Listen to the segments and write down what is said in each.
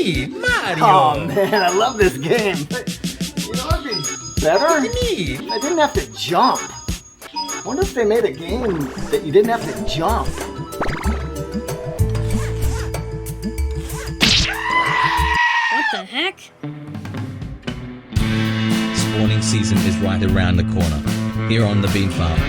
me, Mario. Oh man, I love this game. You know what'd be better? Me. I didn't have to jump. I wonder if they made a game that you didn't have to jump. What the heck? Spawning season is right around the corner, here on the Bean Farm.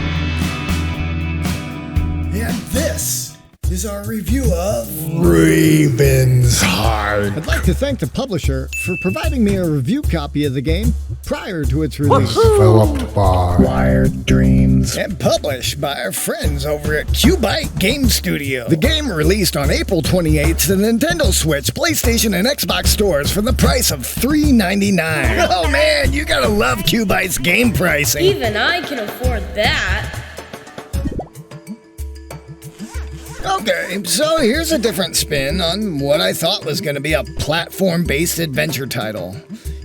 And this is our review of Raven's Heart. I'd like to thank the publisher for providing me a review copy of the game prior to its release. Developed by Wired Dreams and published by our friends over at Qubyte Game Studio. The game released on April 28th to the Nintendo Switch, PlayStation, and Xbox stores for the price of $3.99. Oh man, you gotta love Qubyte's game pricing. Even I can afford that. Okay, so here's a different spin on what I thought was going to be a platform-based adventure title.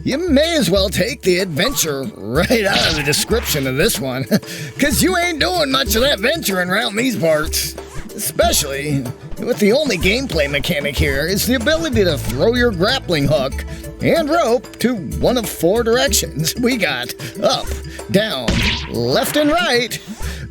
You may as well take the adventure right out of the description of this one, because you ain't doing much of that venturing around these parts. Especially with the only gameplay mechanic here is the ability to throw your grappling hook and rope to one of 4 directions. We got up, down, left, and right.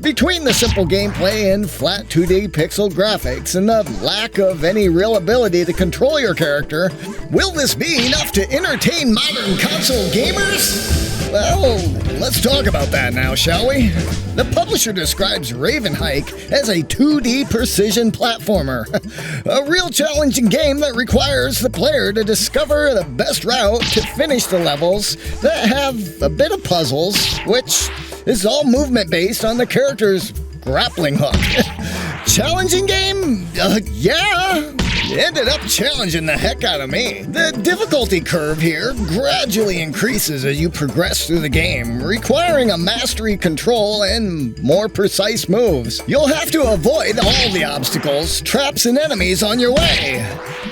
Between the simple gameplay and flat 2D pixel graphics and the lack of any real ability to control your character, will this be enough to entertain modern console gamers? Well, let's talk about that now, shall we? The publisher describes Raven Hike as a 2D precision platformer, a real challenging game that requires the player to discover the best route to finish the levels that have a bit of puzzles, which is all movement based on the character's grappling hook. Challenging game? Yeah. It ended up challenging the heck out of me. The difficulty curve here gradually increases as you progress through the game, requiring a mastery control and more precise moves. You'll have to avoid all the obstacles, traps, and enemies on your way.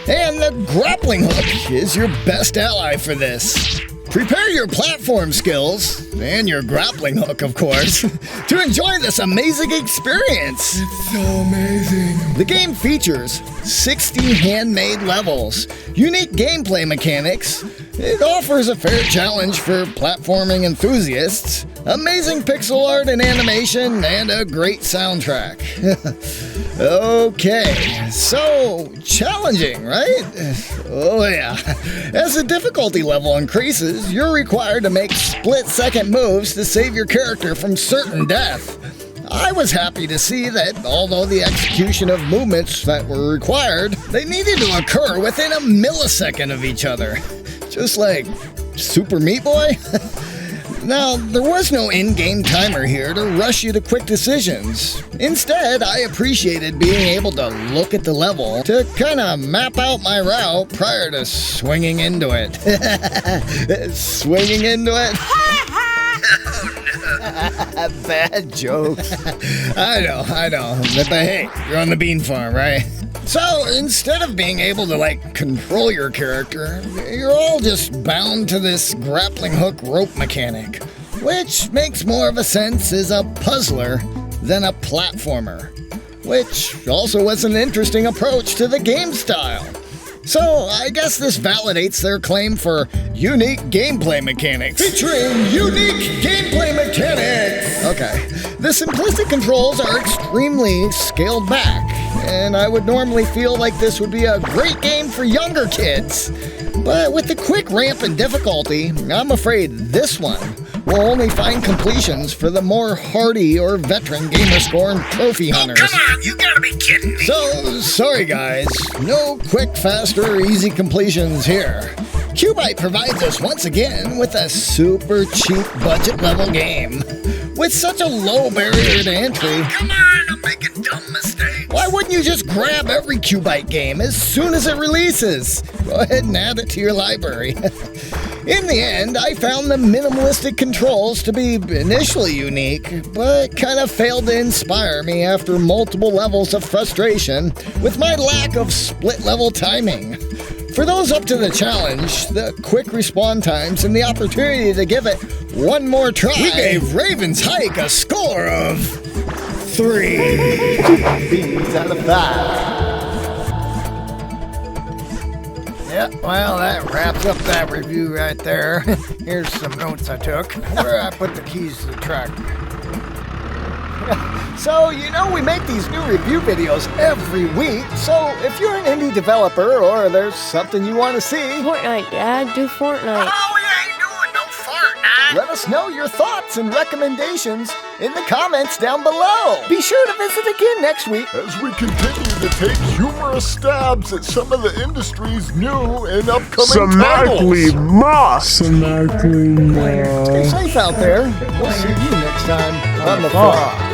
And the grappling hook is your best ally for this. Prepare your platform skills, and your grappling hook, of course, to enjoy this amazing experience. It's so amazing. The game features 60 handmade levels, unique gameplay mechanics. It offers a fair challenge for platforming enthusiasts, amazing pixel art and animation, and a great soundtrack. Okay, so challenging, right? Oh yeah. As the difficulty level increases, you're required to make split-second moves to save your character from certain death. I was happy to see that although the execution of movements that were required, they needed to occur within a millisecond of each other. Just like Super Meat Boy? Now, there was no in-game timer here to rush you to quick decisions. Instead, I appreciated being able to look at the level to kind of map out my route prior to swinging into it. Swinging into it? Bad jokes. I know. But hey, you're on the Bean Farm, right? So, instead of being able to, control your character, you're all just bound to this grappling hook rope mechanic, which makes more of a sense as a puzzler than a platformer, which also was an interesting approach to the game style. So, I guess this validates their claim for unique gameplay mechanics. Featuring unique gameplay mechanics! Okay, the simplistic controls are extremely scaled back, and I would normally feel like this would be a great game for younger kids. But with the quick ramp in difficulty, I'm afraid this one will only find completions for the more hardy or veteran gamerscore and trophy hunters. Oh, come on, you gotta be kidding me. So, sorry guys, no quick, fast, or easy completions here. Qubyte provides us once again with a super cheap budget level game. With such a low barrier to entry, Oh, come on, I'm making dumb mistakes. why wouldn't you just grab every Qubyte game as soon as it releases? Go ahead and add it to your library. In the end, I found the minimalistic controls to be initially unique, but kind of failed to inspire me after multiple levels of frustration with my lack of split-level timing. For those up to the challenge, the quick respawn times, and the opportunity to give it one more try, we gave Raven's Hike a score of 3 beans out of 5. Yeah, well, that wraps up that review right there. Here's some notes I took. Where I put the keys to the truck. So, you know, we make these new review videos every week. So, if you're an indie developer or there's something you want to see, Fortnite, Dad. Do Fortnite. Oh, we ain't doing no Fortnite. let us know your thoughts and recommendations in the comments down below. Be sure to visit again next week. As we continue to take humorous stabs at some of the industry's new and upcoming titles. Stay safe out there. We'll see you next time on the Frog.